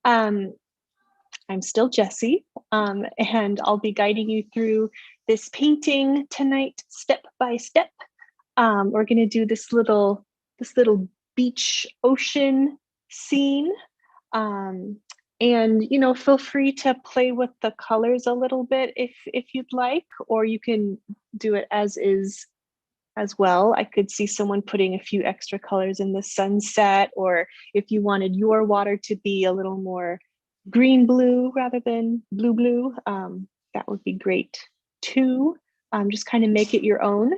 Um, I'm still Jessie, and I'll be guiding you through this painting tonight, step by step. We're going to do this little beach ocean scene. And feel free to play with the colors a little bit if you'd like, or you can do it as is as well. I could see someone putting a few extra colors in the sunset, or if you wanted your water to be a little more green blue rather than blue blue, that would be great too. Just kind of make it your own.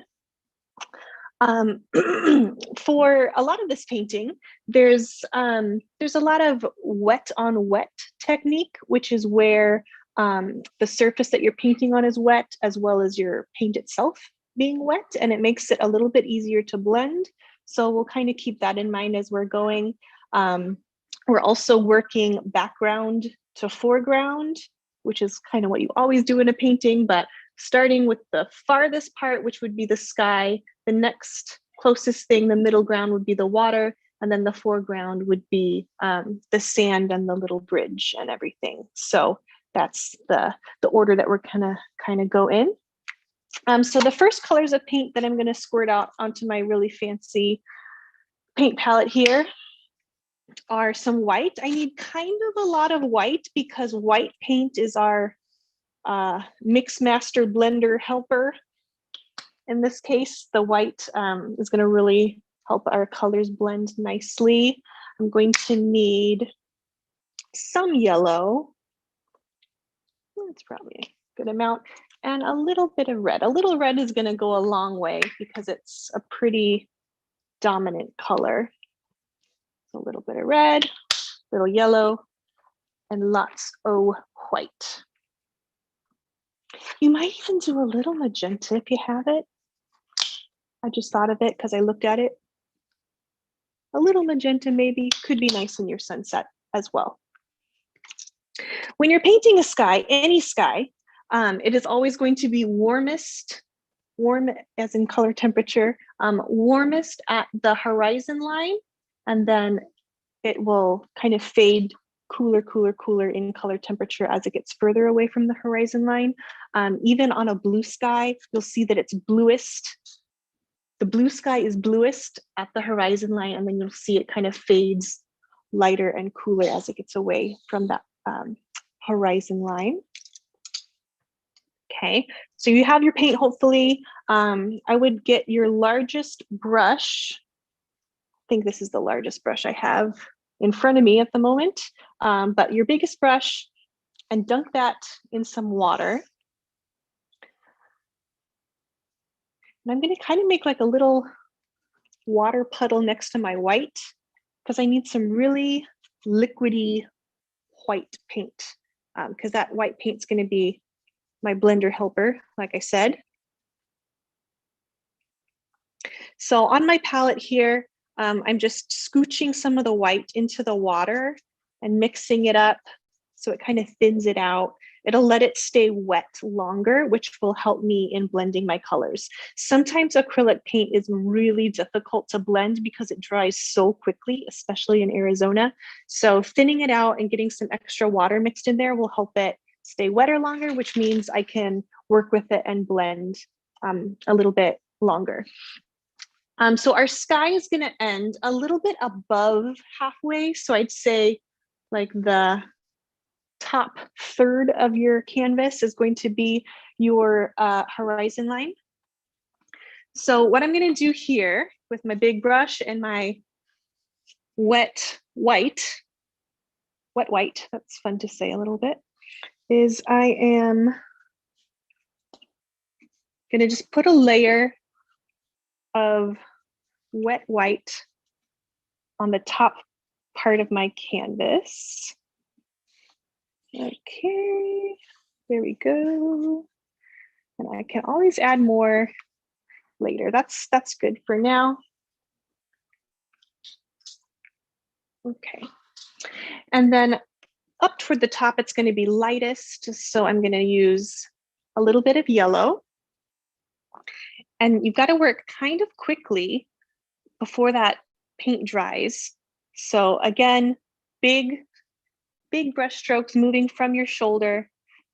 For a lot of this painting, there's a lot of wet on wet technique, which is where the surface that you're painting on is wet, as well as your paint itself being wet, and it makes it a little bit easier to blend. So we'll kind of keep that in mind as we're going. We're also working background to foreground, which is kind of what you always do in a painting, but starting with the farthest part, which would be the sky, the next closest thing, the middle ground would be the water, and then the foreground would be the sand and the little bridge and everything. So that's the order that we're gonna kind of go in. So the first colors of paint that I'm gonna squirt out onto my really fancy paint palette here are some white. I need kind of a lot of white because white paint is our mix master blender helper. In this case, the white is going to really help our colors blend nicely. I'm going to need some yellow. That's probably a good amount, and a little bit of red. A little red is going to go a long way because it's a pretty dominant color. A little bit of red, a little yellow, and lots of white. You might even do a little magenta if you have it. I just thought of it because I looked at it. A little magenta maybe could be nice in your sunset as well. When you're painting a sky, any sky, it is always going to be warmest, warm as in color temperature, warmest at the horizon line, and then it will kind of fade cooler, cooler, cooler in color temperature as it gets further away from the horizon line. Even on a blue sky, you'll see that it's bluest. The blue sky is bluest at the horizon line, and then you'll see it kind of fades lighter and cooler as it gets away from that horizon line. Okay, so you have your paint, hopefully. I would get your largest brush. I think this is the largest brush I have in front of me at the moment, but your biggest brush, and dunk that in some water. And I'm going to kind of make like a little water puddle next to my white because I need some really liquidy white paint, because that white paint's going to be my blender helper, like I said. So on my palette here, I'm just scooching some of the white into the water and mixing it up so it kind of thins it out. It'll let it stay wet longer, which will help me in blending my colors. Sometimes acrylic paint is really difficult to blend because it dries so quickly, especially in Arizona. So thinning it out and getting some extra water mixed in there will help it stay wetter longer, which means I can work with it and blend a little bit longer. So our sky is going to end a little bit above halfway. So I'd say like the top third of your canvas is going to be your horizon line. So what I'm going to do here with my big brush and my wet white, that's fun to say a little bit, is I am going to just put a layer of wet white on the top part of my canvas. Okay, there we go. And I can always add more later. That's good for now. Okay, and then up toward the top, it's going to be lightest. So I'm going to use a little bit of yellow. And you've got to work kind of quickly before that paint dries. So again, big big brush strokes moving from your shoulder.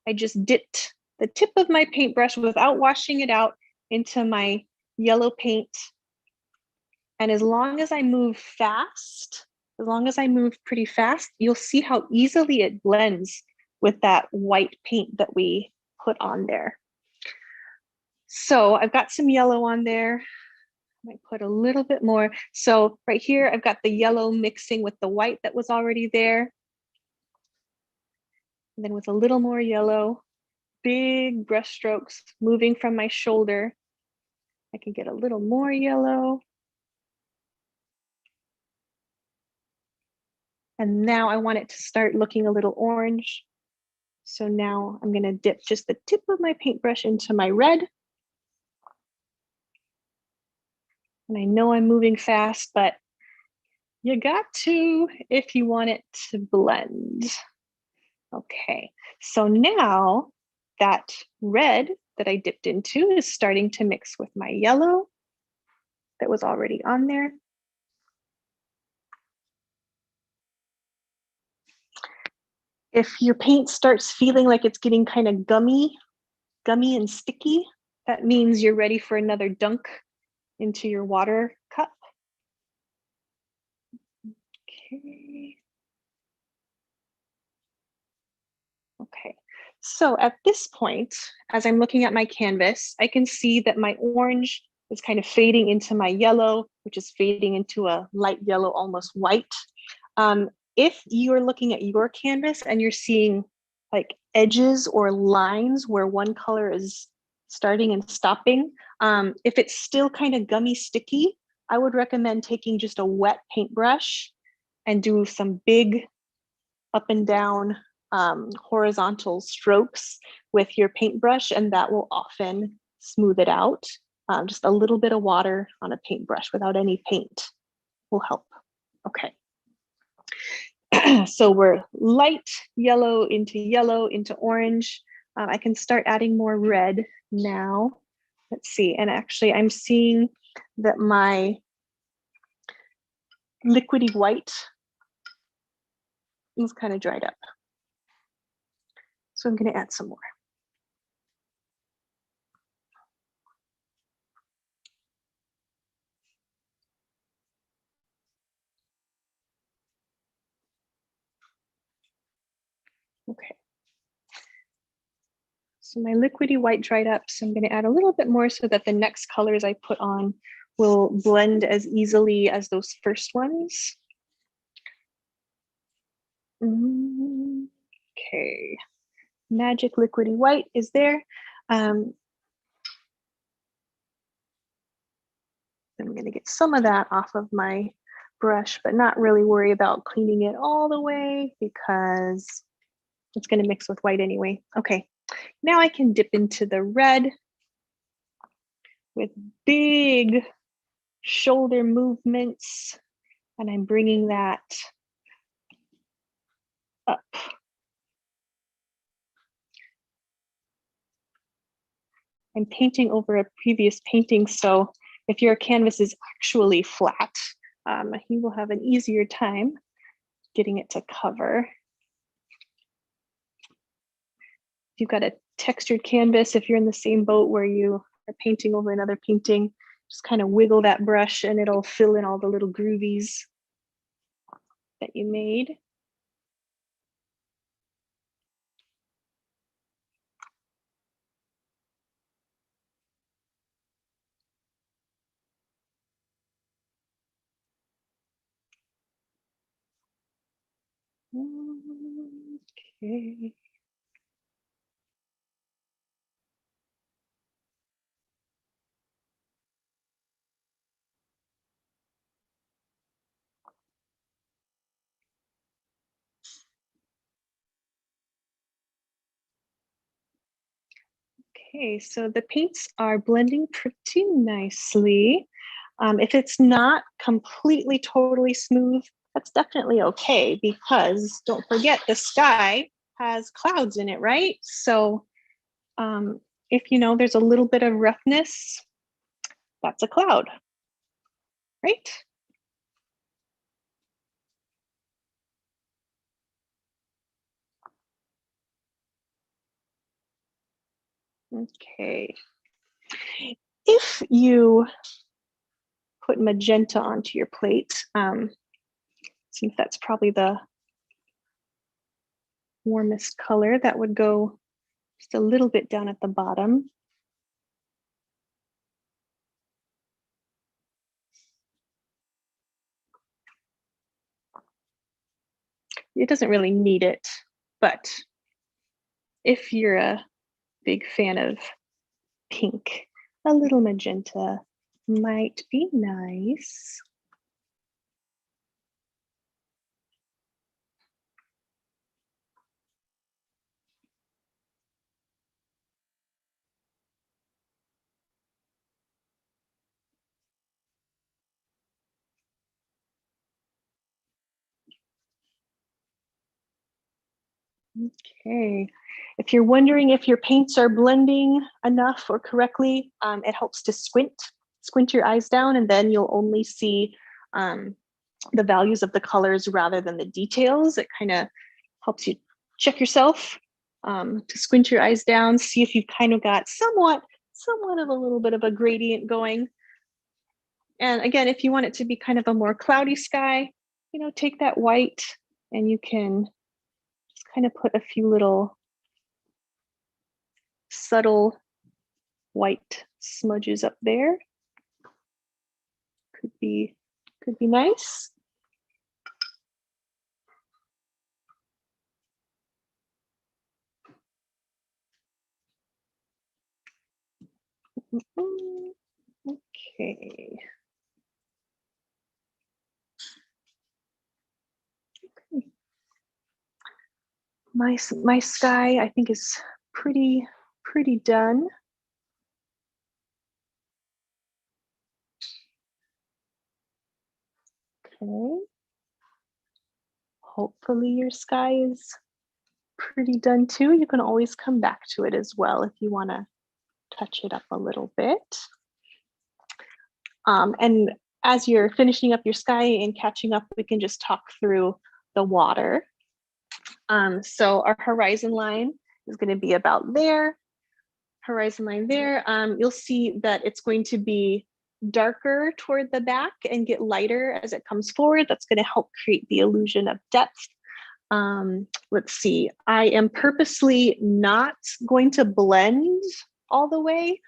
I just dipped the tip of my paintbrush without washing it out into my yellow paint. And as long as I move fast, as long as I move pretty fast, you'll see how easily it blends with that white paint that we put on there. So I've got some yellow on there. I might put a little bit more. So right here, I've got the yellow mixing with the white that was already there. And then with a little more yellow, big brush strokes moving from my shoulder. I can get a little more yellow. And now I want it to start looking a little orange. So now I'm gonna dip just the tip of my paintbrush into my red. And I know I'm moving fast, but you got to if you want it to blend. Okay, so now that red that I dipped into is starting to mix with my yellow that was already on there. If your paint starts feeling like it's getting kind of gummy and sticky, that means you're ready for another dunk into your water cup. Okay. Okay, so at this point, as I'm looking at my canvas, I can see that my orange is kind of fading into my yellow, which is fading into a light yellow, almost white. If you're looking at your canvas and you're seeing like edges or lines where one color is starting and stopping, if it's still kind of gummy sticky, I would recommend taking just a wet paintbrush and do some big up and down horizontal strokes with your paintbrush, and that will often smooth it out. Just a little bit of water on a paintbrush without any paint will help. Okay. So we're light yellow into orange. I can start adding more red now. Let's see, and actually I'm seeing that my liquidy white is kind of dried up. So I'm going to add some more. Okay. So my liquidy white dried up, so I'm going to add a little bit more so that the next colors I put on will blend as easily as those first ones. Okay, magic liquidy white is there. I'm going to get some of that off of my brush, but not really worry about cleaning it all the way because it's going to mix with white anyway. Okay, now I can dip into the red with big shoulder movements, and I'm bringing that up. I'm painting over a previous painting, so if your canvas is actually flat, you will have an easier time getting it to cover. If you've got a textured canvas, if you're in the same boat where you are painting over another painting, just kind of wiggle that brush and it'll fill in all the little groovies that you made. Okay. Okay, so the paints are blending pretty nicely. If it's not completely, totally smooth, that's definitely okay because don't forget the sky has clouds in it, right? So if you know there's a little bit of roughness, that's a cloud, right? Okay. If you put magenta onto your plate, since that's probably the warmest color, that would go just a little bit down at the bottom. It doesn't really need it, but if you're a big fan of pink, a little magenta might be nice. Okay. If you're wondering if your paints are blending enough or correctly, it helps to squint your eyes down, and then you'll only see the values of the colors rather than the details. It kind of helps you check yourself, to squint your eyes down, see if you've kind of got somewhat of a little bit of a gradient going. And again, if you want it to be kind of a more cloudy sky, take that white and you can just kind of put a few little subtle white smudges up there. Could be nice. Okay. My sky, I think, is pretty done. Okay. Hopefully your sky is pretty done too. You can always come back to it as well if you want to touch it up a little bit. And as you're finishing up your sky and catching up, we can just talk through the water. So our horizon line is going to be about there. Horizon line there. You'll see that it's going to be darker toward the back and get lighter as it comes forward. That's going to help create the illusion of depth. Let's see. I am purposely not going to blend all the way.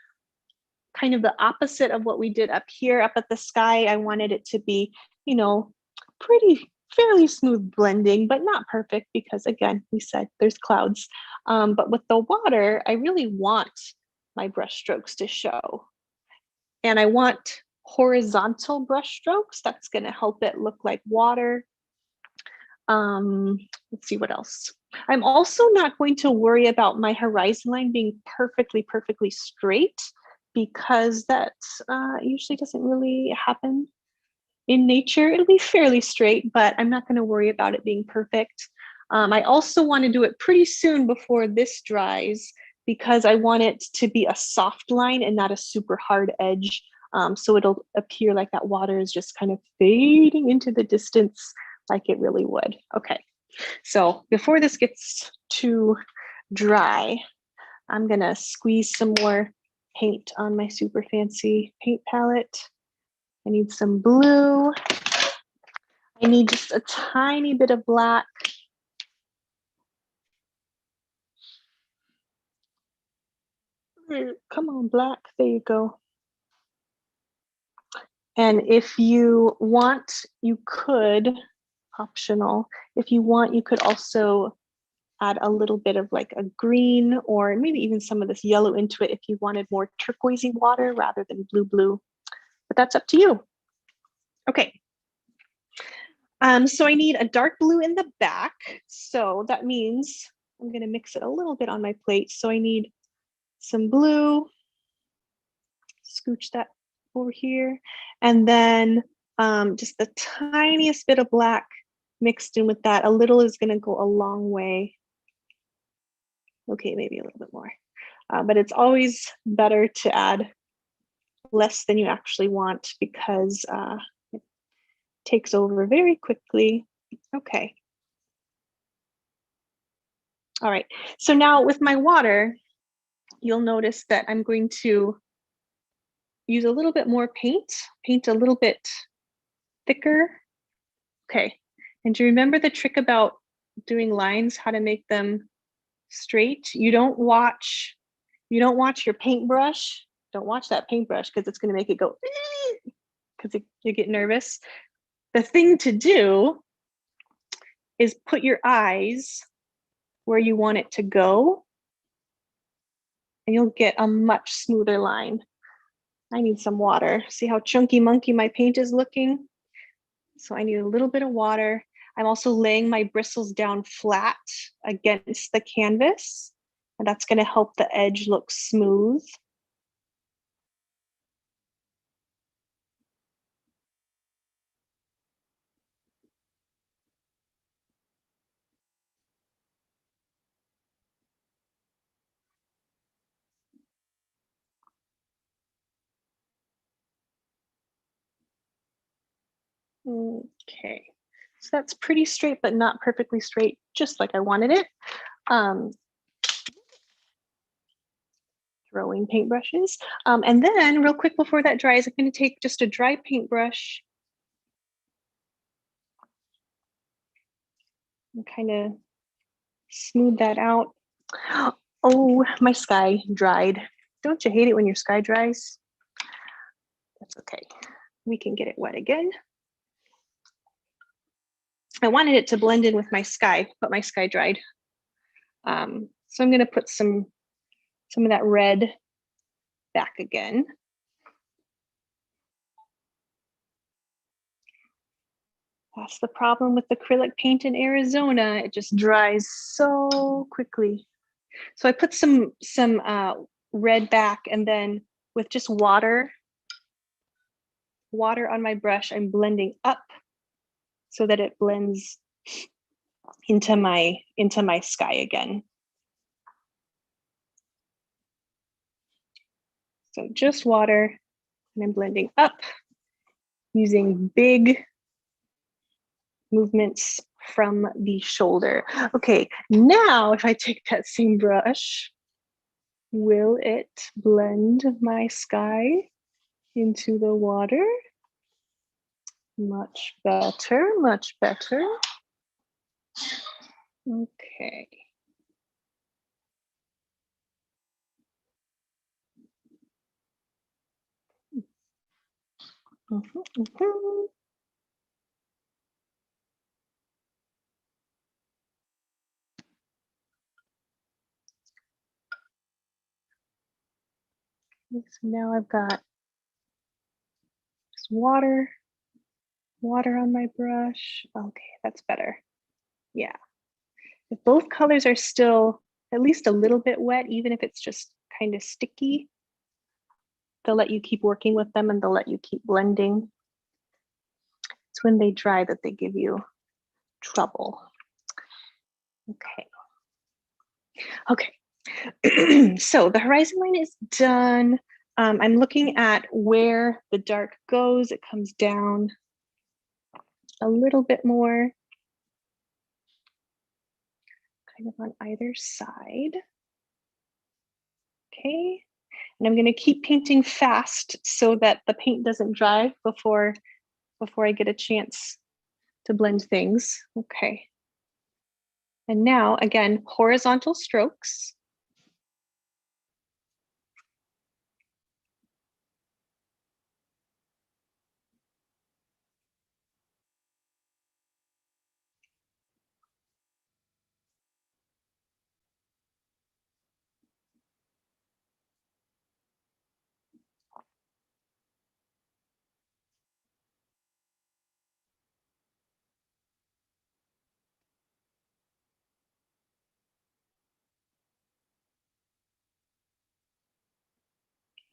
Kind of the opposite of what we did up here, up at the sky. I wanted it to be, fairly smooth blending, but not perfect because, again, we said there's clouds. But with the water, I really want my brush strokes to show. And I want horizontal brush strokes. That's going to help it look like water. Let's see what else. I'm also not going to worry about my horizon line being perfectly straight, because that usually doesn't really happen in nature. It'll be fairly straight, but I'm not going to worry about it being perfect. I also want to do it pretty soon before this dries, because I want it to be a soft line and not a super hard edge. So it'll appear like that water is just kind of fading into the distance like it really would. Okay, so before this gets too dry, I'm gonna squeeze some more paint on my super fancy paint palette. I need some blue. I need just a tiny bit of black. Come on, black, there you go. And if you want, you could, optional, if you want, you could also add a little bit of like a green or maybe even some of this yellow into it if you wanted more turquoisey water rather than blue. But that's up to you. Okay. So I need a dark blue in the back. So that means I'm going to mix it a little bit on my plate. So I need some blue. Scooch that over here. And then just the tiniest bit of black mixed in with that. A little is going to go a long way. Okay, maybe a little bit more. But it's always better to add less than you actually want, because it takes over very quickly. Okay. All right. So now with my water, you'll notice that I'm going to use a little bit more paint a little bit thicker. Okay, and do you remember the trick about doing lines, how to make them straight? You don't watch your paintbrush. Don't watch that paintbrush because it's going to make it go because you get nervous. The thing to do is put your eyes where you want it to go, and you'll get a much smoother line. I need some water. See how chunky monkey my paint is looking? So I need a little bit of water. I'm also laying my bristles down flat against the canvas, and that's going to help the edge look smooth. Okay, so that's pretty straight, but not perfectly straight, just like I wanted it. Throwing paintbrushes. And then real quick before that dries, I'm going to take just a dry paintbrush and kind of smooth that out. Oh, my sky dried. Don't you hate it when your sky dries? That's okay. We can get it wet again. I wanted it to blend in with my sky, but my sky dried. So I'm going to put some of that red back again. That's the problem with acrylic paint in Arizona. It just dries so quickly. So I put some red back, and then with just water on my brush, I'm blending up so that it blends into my sky again. So just water, and I'm blending up using big movements from the shoulder. Okay, now if I take that same brush, will it blend my sky into the water? Much better, much better. Okay. So now I've got just water on my brush. Okay, that's better. Yeah. If both colors are still at least a little bit wet, even if it's just kind of sticky, they'll let you keep working with them and they'll let you keep blending. It's when they dry that they give you trouble. Okay. Okay. So the horizon line is done. I'm looking at where the dark goes. It comes down a little bit more, kind of on either side. Okay, and I'm going to keep painting fast so that the paint doesn't dry before I get a chance to blend things. Okay, and now again, horizontal strokes.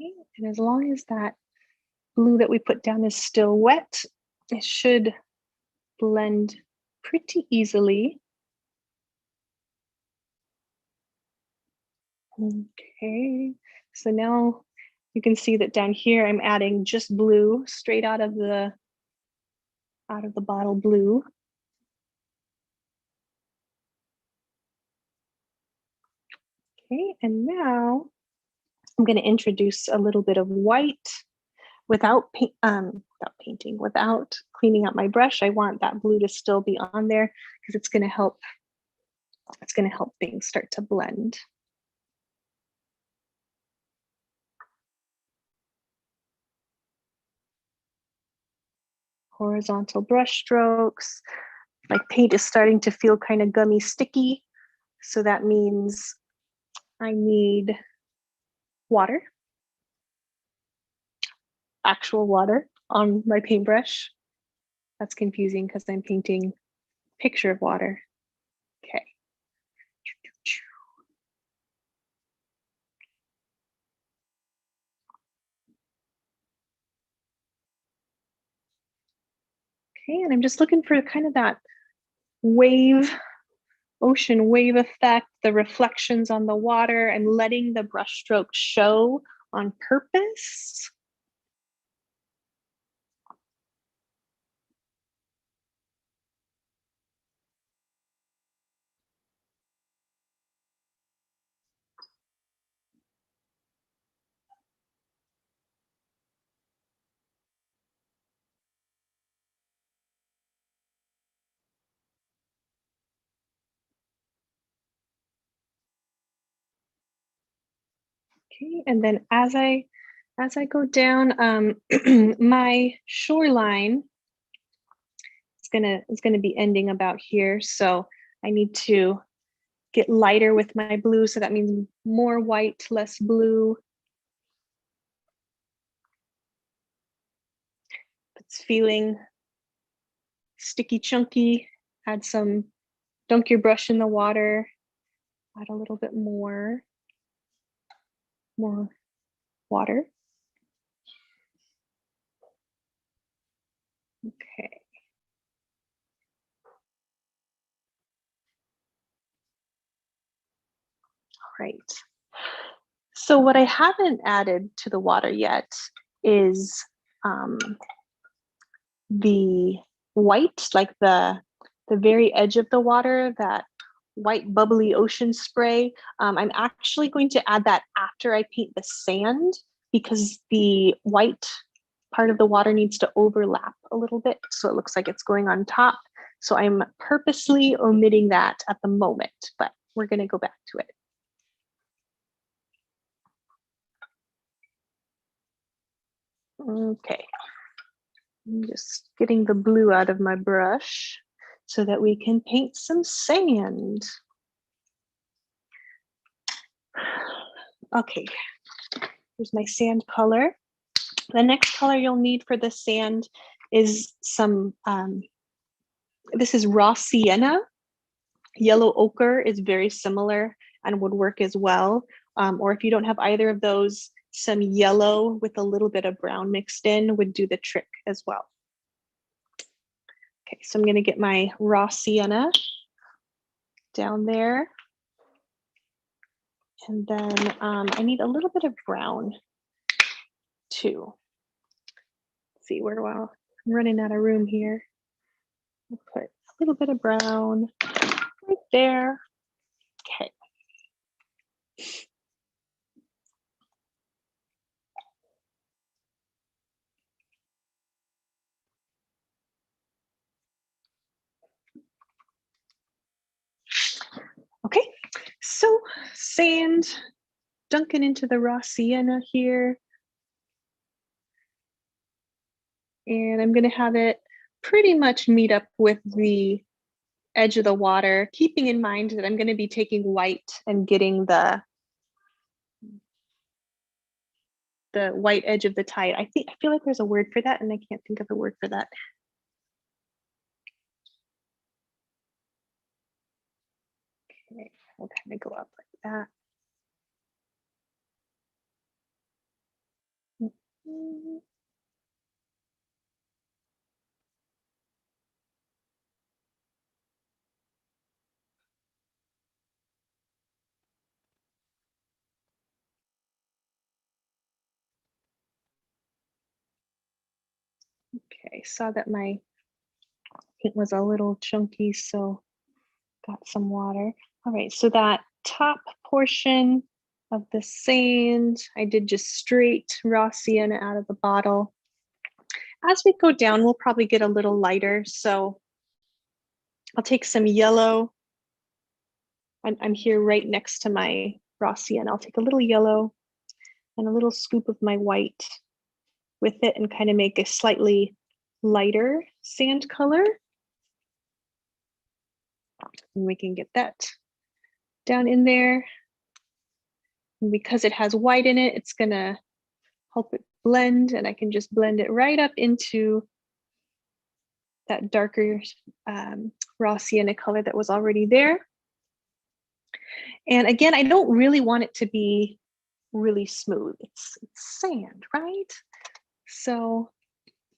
Okay, and as long as that blue that we put down is still wet, it should blend pretty easily. Okay, so now you can see that down here I'm adding just blue straight out of the bottle blue. Okay, and now I'm going to introduce a little bit of white without painting, without cleaning out my brush. I want that blue to still be on there because it's going to help things start to blend. Horizontal brush strokes. My paint is starting to feel kind of gummy sticky. So that means I need water, actual water on my paintbrush. That's confusing because I'm painting a picture of water. Okay. Okay, and I'm just looking for kind of that ocean wave effect, the reflections on the water, and letting the brush stroke show on purpose. Okay, and then as I go down, my shoreline is gonna be ending about here. So I need to get lighter with my blue. So that means more white, less blue. It's feeling sticky, chunky. Add some, dunk your brush in the water. Add a little bit more water. Okay. All right. So what I haven't added to the water yet is the white, like the very edge of the water, that white bubbly ocean spray. I'm actually going to add that after I paint the sand because the white part of the water needs to overlap a little bit so it looks like it's going on top. So I'm purposely omitting that at the moment, but we're going to go back to it. Okay, I'm just getting the blue out of my brush so that we can paint some sand. Okay, here's my sand color. The next color you'll need for the sand is some, this is raw sienna. Yellow ochre is very similar and would work as well. Or if you don't have either of those, some yellow with a little bit of brown mixed in would do the trick as well. Okay, so I'm going to get my raw sienna down there. And then I need a little bit of brown too. Let's see, where do I'm running out of room here. I'll put a little bit of brown right there. Okay. Okay, so sand, dunking into the raw sienna here. And I'm going to have it pretty much meet up with the edge of the water, keeping in mind that I'm going to be taking white and getting the white edge of the tide. I feel like there's a word for that and I can't think of the word for that. Okay, I'll kind of go up like that. Okay, saw that my paint was a little chunky, so got some water. All right, so that top portion of the sand. I did just straight raw sienna out of the bottle. As we go down, we'll probably get a little lighter. So I'll take some yellow. I'm here right next to my raw sienna. I'll take a little yellow and a little scoop of my white with it and kind of make a slightly lighter sand color. And we can get that down in there. And because it has white in it, it's gonna help it blend, and I can just blend it right up into that darker raw sienna color that was already there. And again, I don't really want it to be really smooth. It's sand, right? So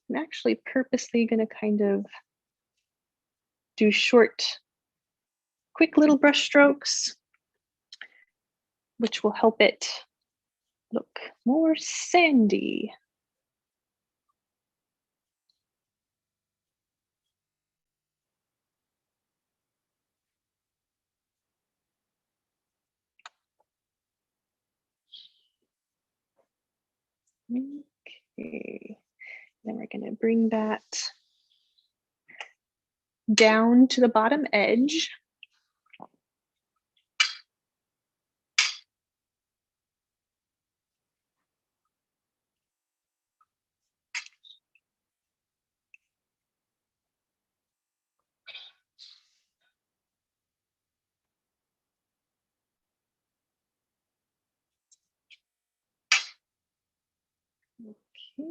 I'm actually purposely gonna kind of do short, quick little brush strokes, which will help it look more sandy. Okay, then we're gonna bring that down to the bottom edge. Okay.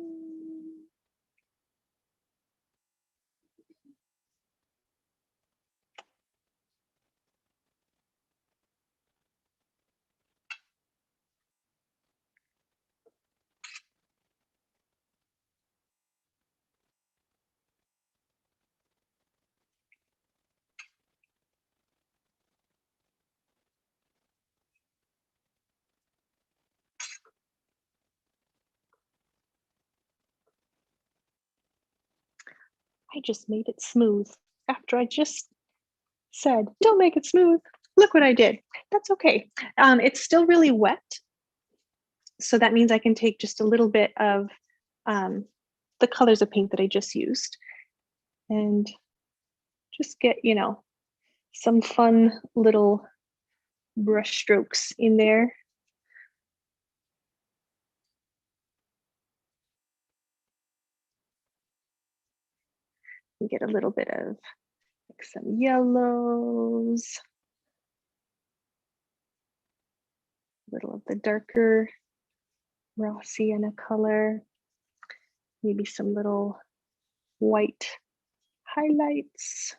I just made it smooth after I just said, don't make it smooth. Look what I did. That's okay. It's still really wet. So that means I can take just a little bit of the colors of paint that I just used and just get, you know, some fun little brush strokes in there. And get a little bit of like some yellows, a little of the darker raw sienna color, maybe some little white highlights.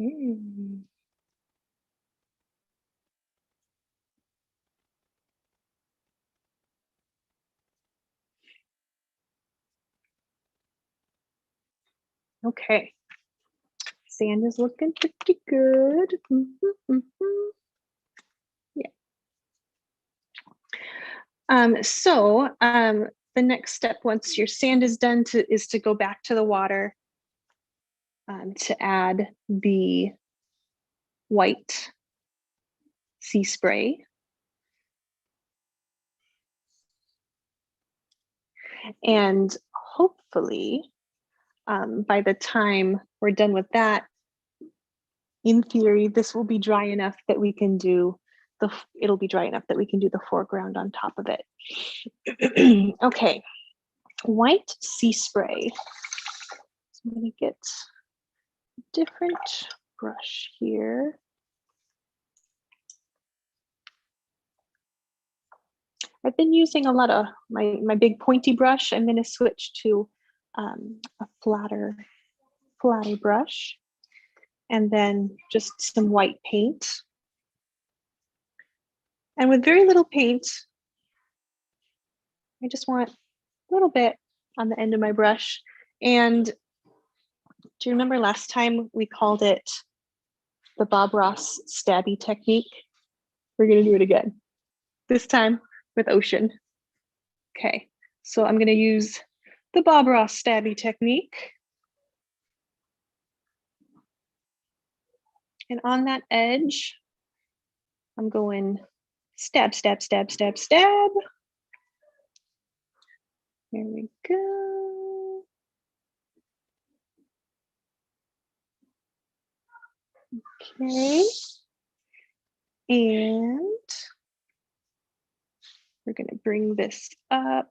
Okay. Okay. Sand is looking pretty good. Yeah. The next step once your sand is done is to go back to the water to add the white sea spray. And hopefully, by the time we're done with that, in theory, this will be dry enough that we can do it'll be dry enough that we can do the foreground on top of it. Okay, white sea spray. So I'm gonna get a different brush here. I've been using a lot of my big pointy brush. I'm gonna switch to a flatter brush. And then just some white paint. And with very little paint, I just want a little bit on the end of my brush. And do you remember last time we called it the Bob Ross stabby technique? We're gonna do it again. This time with ocean. Okay, so I'm gonna use the Bob Ross stabby technique. And on that edge, I'm going stab, stab, stab, stab, stab. There we go. Okay. And we're going to bring this up.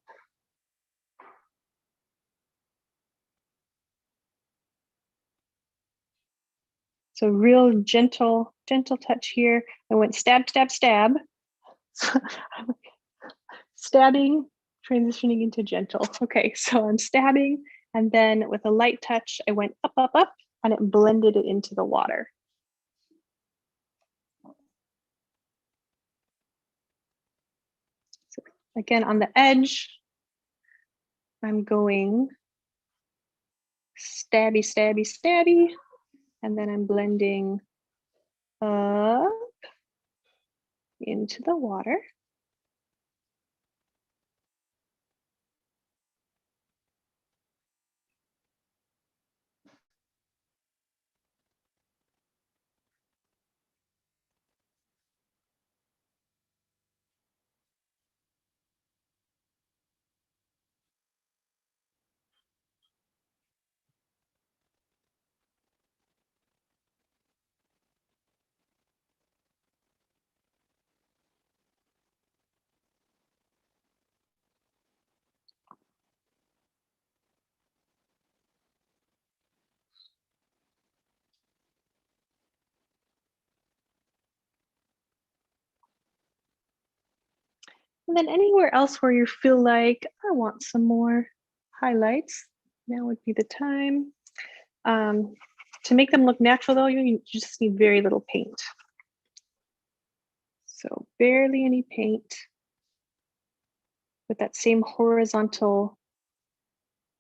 So real gentle touch here. I went stab, stab, stab. So I'm stabbing, transitioning into gentle. Okay, so I'm stabbing, and then with a light touch, I went up, up, up, and it blended it into the water. So again, on the edge, I'm going stabby, stabby, stabby, and then I'm blending up into the water. And then anywhere else where you feel like, I want some more highlights, now would be the time. To make them look natural though, you just need very little paint. So barely any paint. With that same horizontal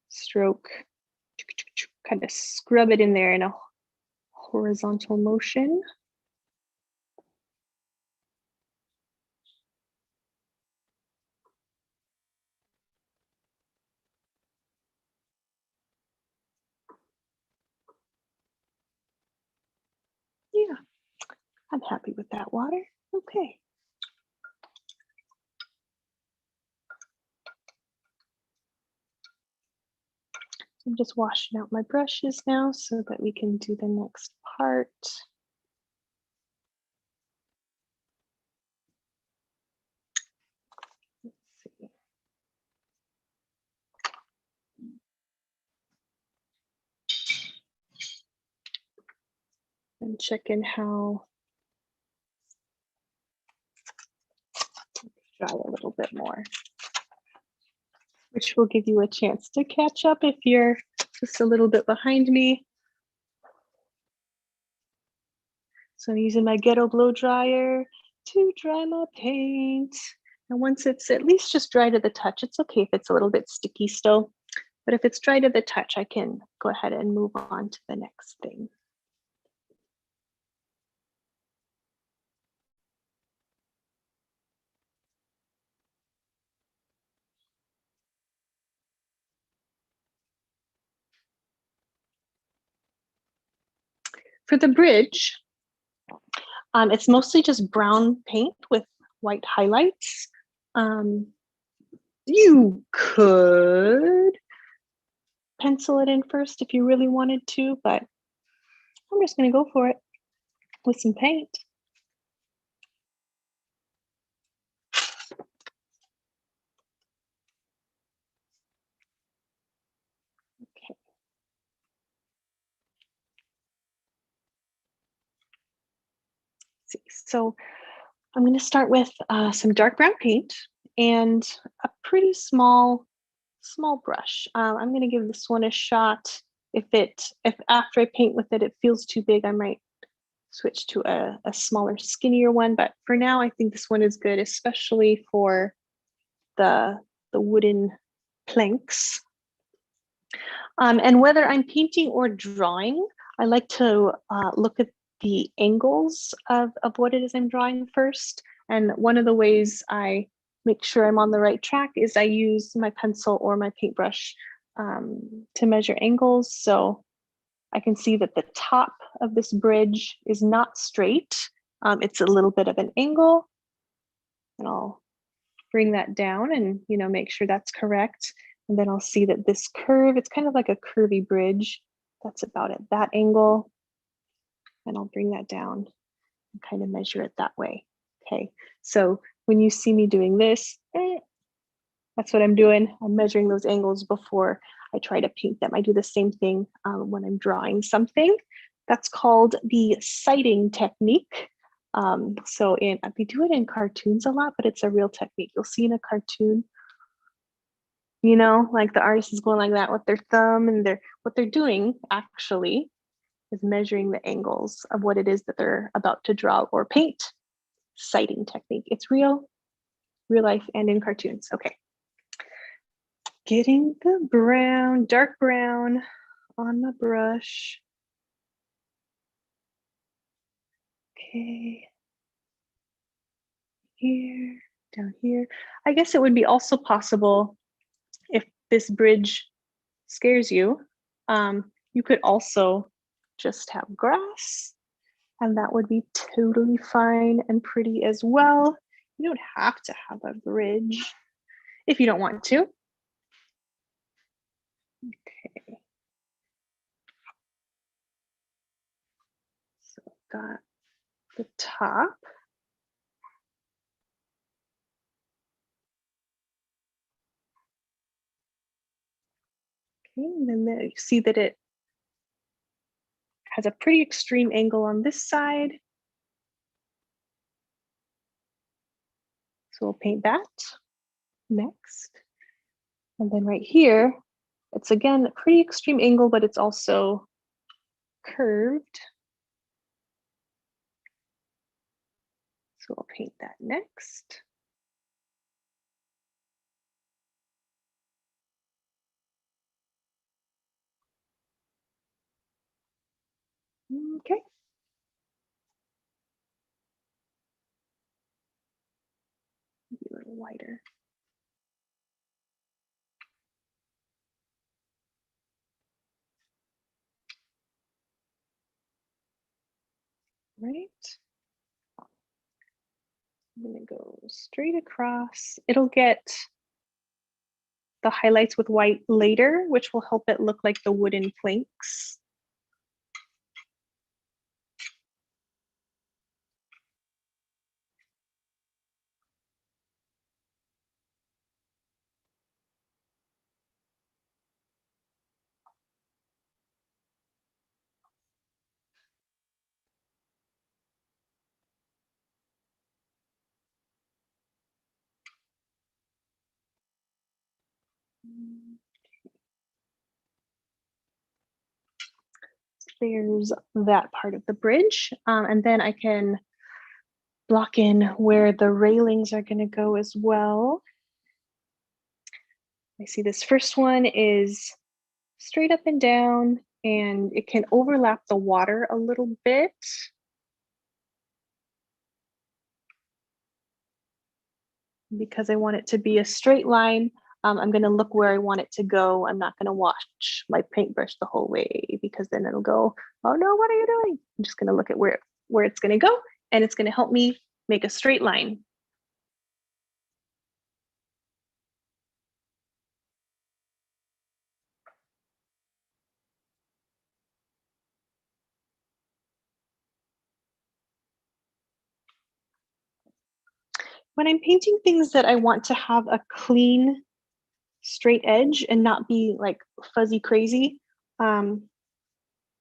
stroke, kind of scrub it in there in a horizontal motion. Yeah, I'm happy with that water. Okay. I'm just washing out my brushes now so that we can do the next part. Let's see. And check in how dry a little bit more, which will give you a chance to catch up if you're just a little bit behind me. So I'm using my ghetto blow dryer to dry my paint. And once it's at least just dry to the touch, it's okay if it's a little bit sticky still, but if it's dry to the touch, I can go ahead and move on to the next thing. For the bridge, it's mostly just brown paint with white highlights. You could pencil it in first if you really wanted to, but I'm just going to go for it with some paint. Okay. See, so I'm going to start with some dark brown paint and a pretty small brush. I'm going to give this one a shot. If after I paint with it, it feels too big, I might switch to a smaller, skinnier one. But for now, I think this one is good, especially for the wooden planks. And whether I'm painting or drawing, I like to look at the angles of what it is I'm drawing first. And one of the ways I make sure I'm on the right track is I use my pencil or my paintbrush to measure angles. So I can see that the top of this bridge is not straight. It's a little bit of an angle, and I'll bring that down and make sure that's correct. And then I'll see that this curve, it's kind of like a curvy bridge. That's about at that angle. And I'll bring that down and kind of measure it that way. Okay, so when you see me doing this, that's what I'm doing. I'm measuring those angles before I try to paint them. I do the same thing when I'm drawing something. That's called the sighting technique. We do it in cartoons a lot, but it's a real technique. You'll see in a cartoon, like the artist is going like that with their thumb, and what they're doing actually is measuring the angles of what it is that they're about to draw or paint. Sighting technique. It's real life and in cartoons. Okay. Getting the brown, dark brown on my brush. Okay. Here, down here. I guess it would be also possible, if this bridge scares you, you could also just have grass, and that would be totally fine and pretty as well. You don't have to have a bridge if you don't want to. Okay. So I've got the top. Okay, and then you see that it has a pretty extreme angle on this side. So we'll paint that next. And then right here, it's again a pretty extreme angle, but it's also curved. So we'll paint that next. Okay. Maybe a little wider. Right. I'm gonna go straight across. It'll get the highlights with white later, which will help it look like the wooden planks. There's that part of the bridge. And then I can block in where the railings are going to go as well. I see this first one is straight up and down, and it can overlap the water a little bit. Because I want it to be a straight line, I'm going to look where I want it to go. I'm not going to watch my paintbrush the whole way, because then it'll go, oh no, what are you doing? I'm just going to look at where it's going to go, and it's going to help me make a straight line. When I'm painting things that I want to have a clean, straight edge and not be like fuzzy crazy,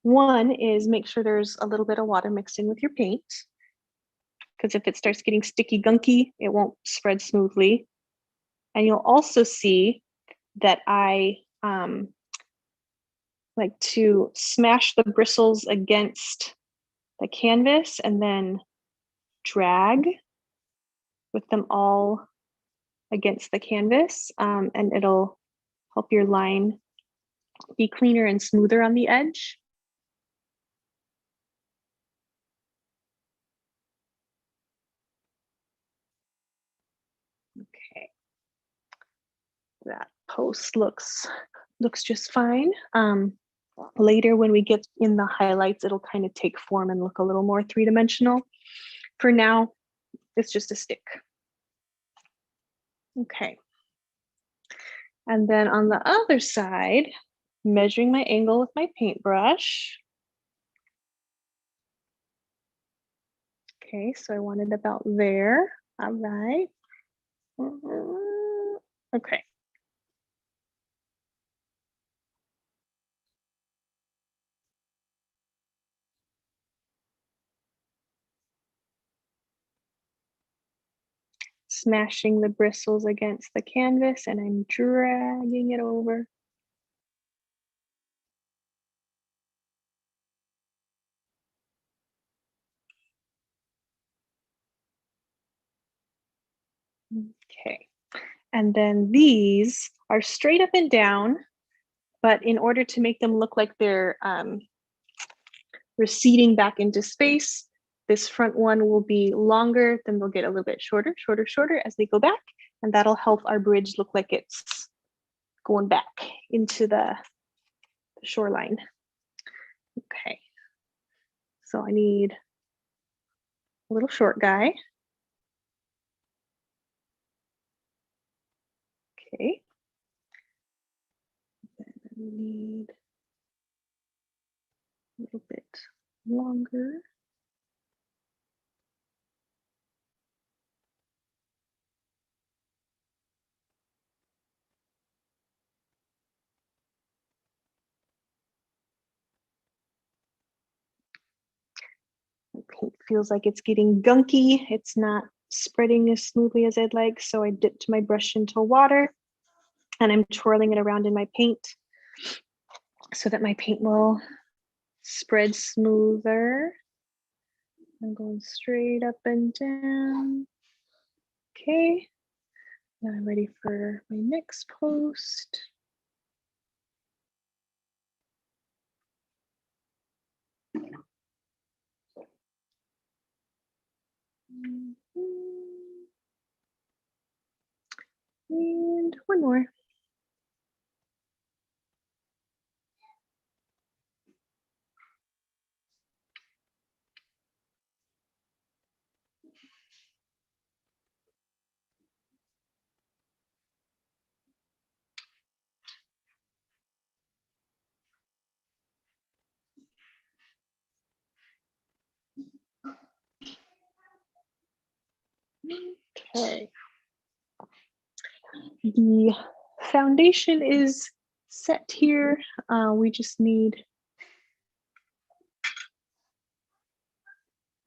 one is make sure there's a little bit of water mixed in with your paint, because if it starts getting sticky gunky, it won't spread smoothly. And you'll also see that I like to smash the bristles against the canvas and then drag with them all against the canvas, and it'll help your line be cleaner and smoother on the edge. That post looks just fine. Later when we get in the highlights, it'll kind of take form and look a little more three-dimensional. For now, it's just a stick. Okay. And then on the other side, measuring my angle with my paintbrush. Okay, so I want it about there. All right. Okay. Smashing the bristles against the canvas and I'm dragging it over. Okay. And then these are straight up and down, but in order to make them look like they're receding back into space, this front one will be longer, then they'll get a little bit shorter, shorter, shorter as they go back. And that'll help our bridge look like it's going back into the shoreline. Okay. So I need a little short guy. Okay. Then I need a little bit longer. The paint feels like it's getting gunky. It's not spreading as smoothly as I'd like. So I dipped my brush into water and I'm twirling it around in my paint so that my paint will spread smoother. I'm going straight up and down. Okay, now I'm ready for my next post. And one more. Okay. The foundation is set here. We just need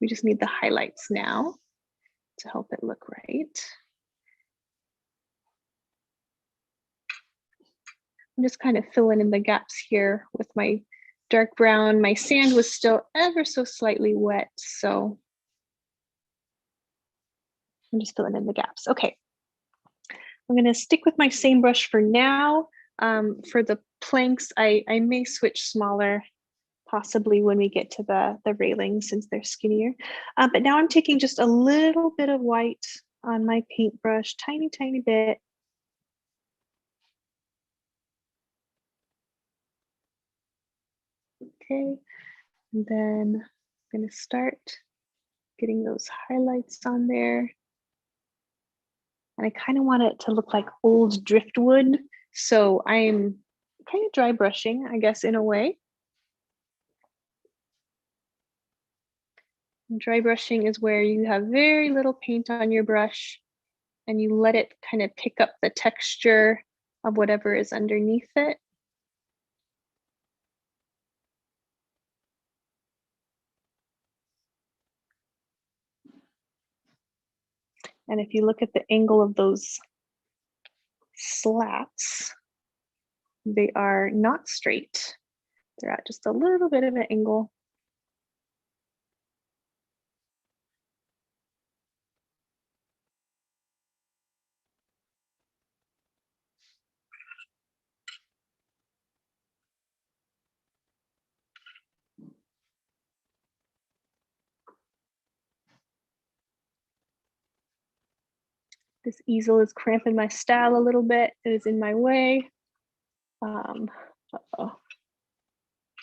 the highlights now to help it look right. I'm just kind of filling in the gaps here with my dark brown. My sand was still ever so slightly wet, so I'm just filling in the gaps. Okay, I'm gonna stick with my same brush for now. For the planks, I may switch smaller, possibly when we get to the railings since they're skinnier. But now I'm taking just a little bit of white on my paintbrush, tiny, tiny bit. Okay, and then I'm gonna start getting those highlights on there. And I kind of want it to look like old driftwood. So I'm kind of dry brushing, I guess, in a way. And dry brushing is where you have very little paint on your brush and you let it kind of pick up the texture of whatever is underneath it. And if you look at the angle of those slats, they are not straight. They're at just a little bit of an angle. This easel is cramping my style a little bit. It is in my way. Uh-oh.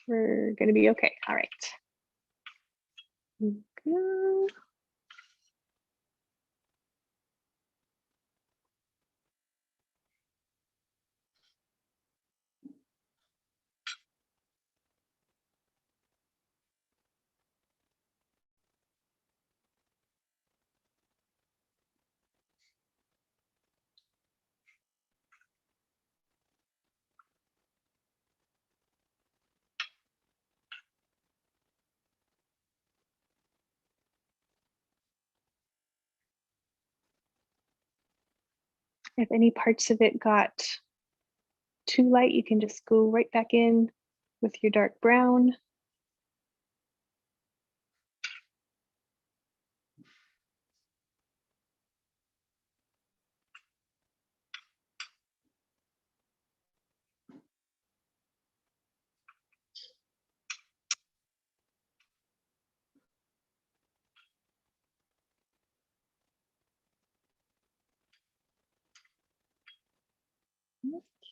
We're gonna be okay. All right. Go. If any parts of it got too light, you can just go right back in with your dark brown.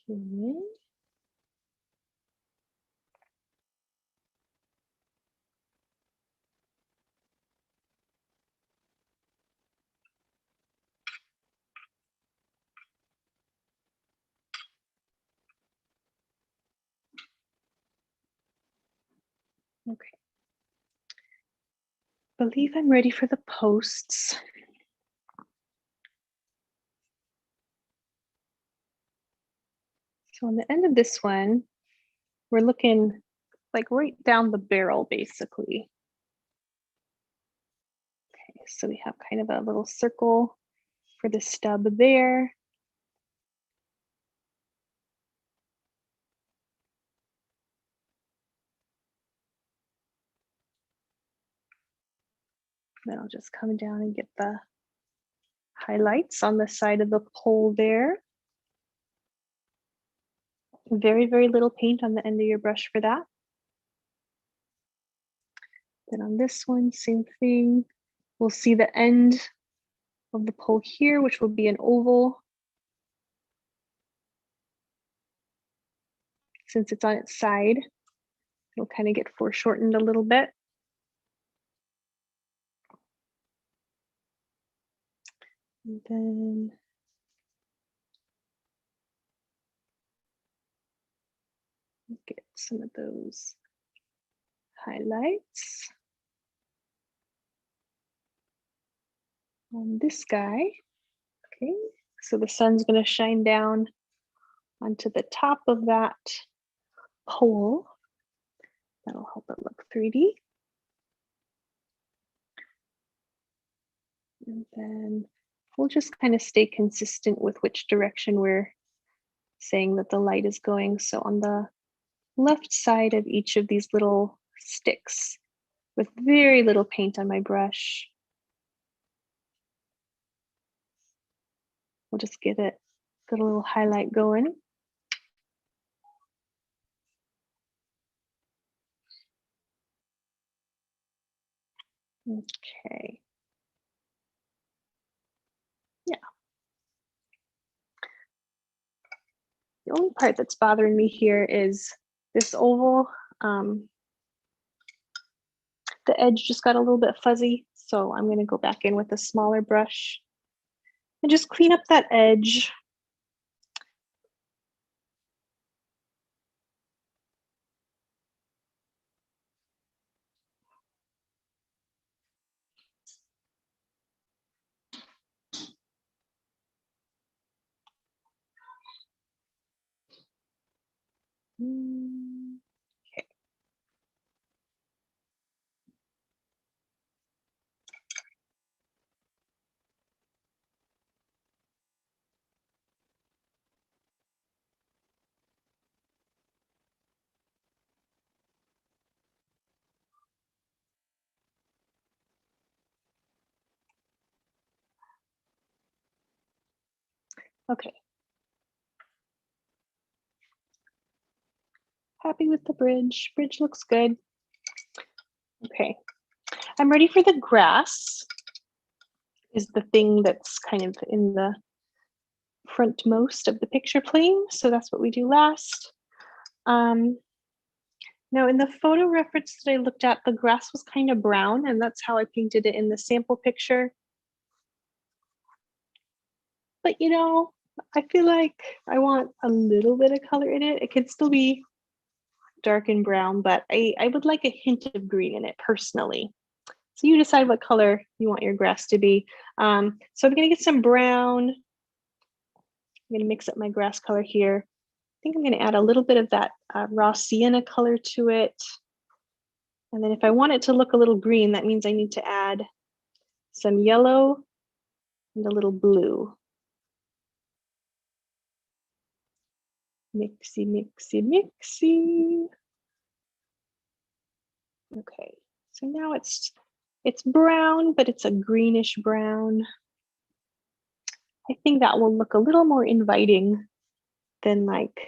Okay. Okay. Believe I'm ready for the posts. So on the end of this one, we're looking like right down the barrel, basically. Okay, so we have kind of a little circle for the stub there. Then I'll just come down and get the highlights on the side of the pole there. Very, very little paint on the end of your brush for that. Then on this one, same thing. We'll see the end of the pole here, which will be an oval. Since it's on its side, it'll kind of get foreshortened a little bit. And then get some of those highlights on this guy. Okay, so the sun's going to shine down onto the top of that pole. That'll help it look 3D. And then we'll just kind of stay consistent with which direction we're saying that the light is going. So on the left side of each of these little sticks, with very little paint on my brush, we'll just get a little highlight going. Okay. Yeah. The only part that's bothering me here is this oval. The edge just got a little bit fuzzy, so I'm going to go back in with a smaller brush and just clean up that edge. Okay. Okay. Happy with the bridge. Bridge looks good. Okay. I'm ready for the grass. is the thing that's kind of in the frontmost of the picture plane. So that's what we do last. Um, Now in the photo reference that I looked at, the grass was kind of brown, and that's how I painted it in the sample picture. But I feel like I want a little bit of color in it. It could still be dark and brown, but I would like a hint of green in it personally. So you decide what color you want your grass to be. So I'm gonna get some brown. I'm gonna mix up my grass color here. I think I'm gonna add a little bit of that raw sienna color to it. And then if I want it to look a little green, that means I need to add some yellow and a little blue. Mixy, mixy, mixy. Okay, so now it's brown, but it's a greenish brown. I think that will look a little more inviting than like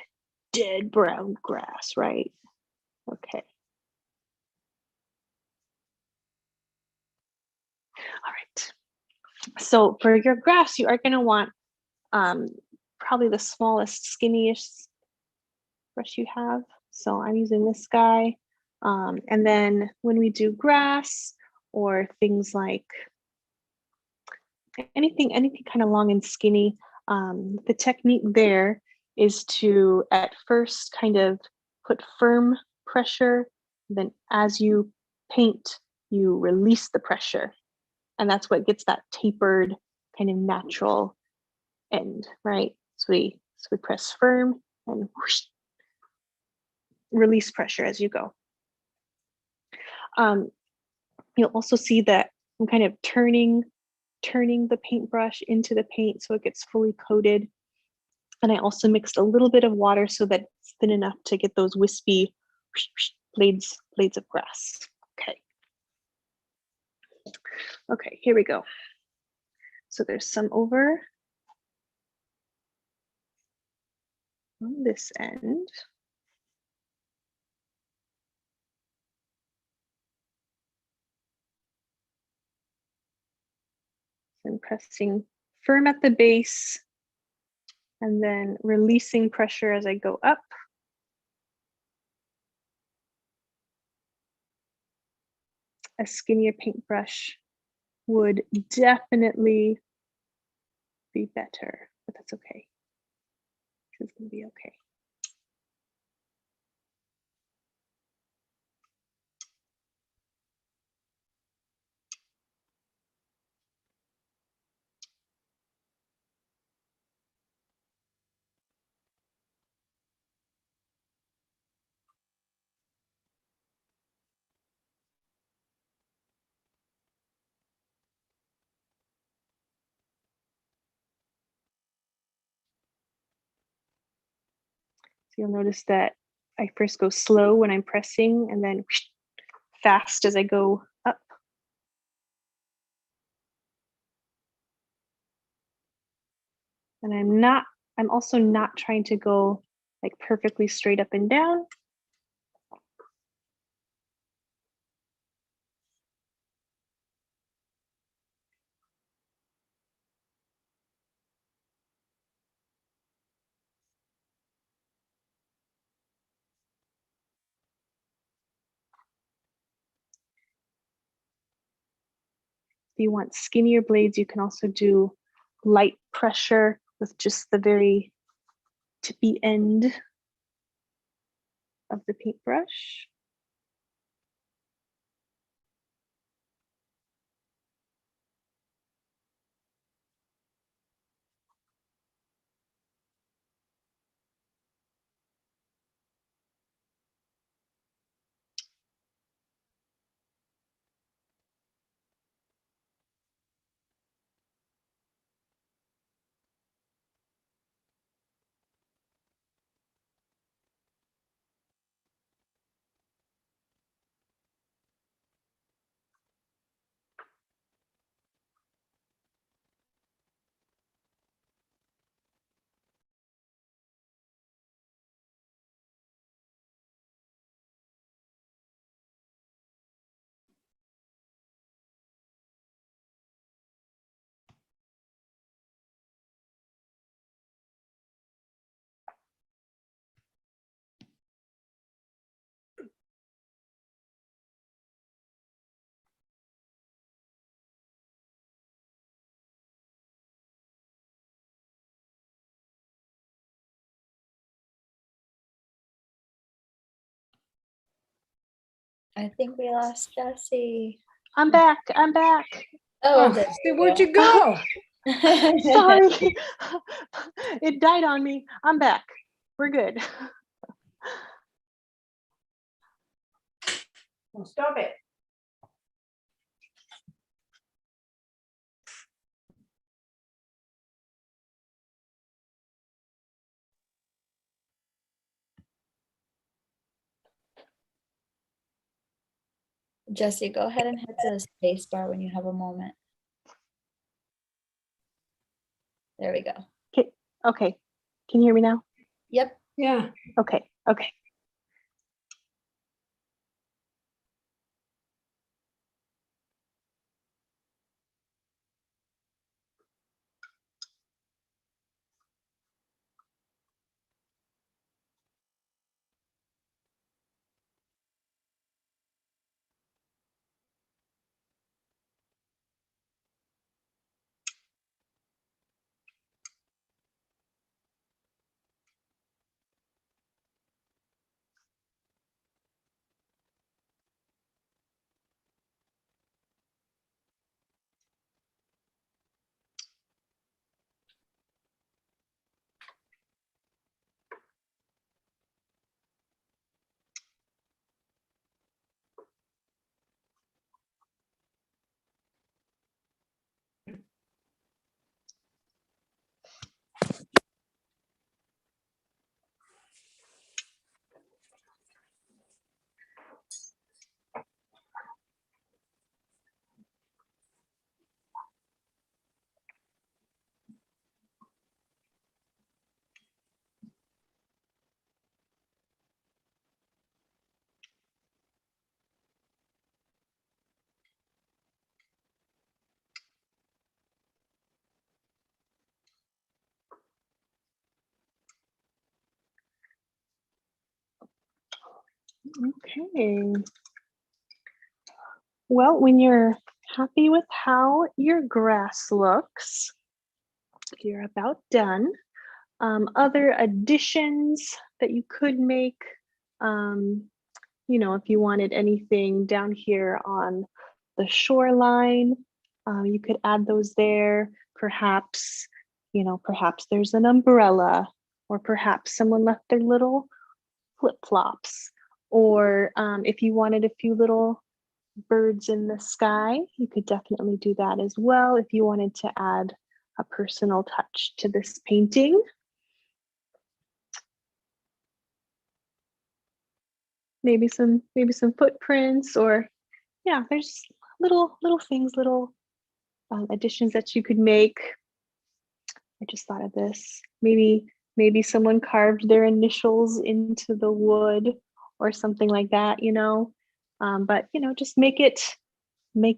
dead brown grass, right? Okay. All right. So for your grass, you are going to want um, probably the smallest, skinniest brush you have. So I'm using this guy. And then when we do grass or things like anything kind of long and skinny, the technique there is to at first kind of put firm pressure, then as you paint, you release the pressure. And that's what gets that tapered kind of natural end, right? So we press firm and whoosh, release pressure as you go. Um, you'll also see that I'm kind of turning the paintbrush into the paint so it gets fully coated. And I also mixed a little bit of water so that it's thin enough to get those wispy blades of grass. Okay. Okay, here we go. So there's some over on this end. I'm pressing firm at the base and then releasing pressure as I go up. A skinnier paintbrush would definitely be better, but that's okay. It's gonna be okay. So you'll notice that I first go slow when I'm pressing and then fast as I go up. And I'm also not trying to go like perfectly straight up and down. If you want skinnier blades, you can also do light pressure with just the very tippy end of the paintbrush. I think we lost Jessie. I'm back. I'm back. Oh, Oh, there where'd you you go? go. Sorry. It died on me. I'm back. We're good. Well, stop it. Jessie, go ahead and hit the space bar when you have a moment. There we go. Okay. Can you hear me now? Yep. Yeah. Okay. Okay. Okay. Well, when you're happy with how your grass looks, you're about done. Other additions that you could make, um, if you wanted anything down here on the shoreline, you could add those there. Perhaps, perhaps there's an umbrella, or perhaps someone left their little flip-flops. Or if you wanted a few little birds in the sky, you could definitely do that as well if you wanted to add a personal touch to this painting. Maybe some footprints, or yeah, there's little things, little additions that you could make. I just thought of this. Maybe someone carved their initials into the wood or something like that. But just make it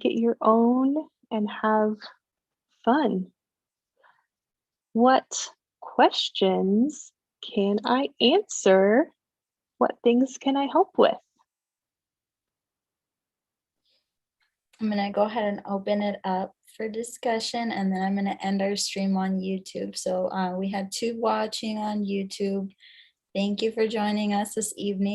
your own and have fun. What questions can I answer? What things can I help with? I'm going to go ahead and open it up for discussion, and then I'm going to end our stream on YouTube. So we had 2 watching on YouTube. Thank you for joining us this evening.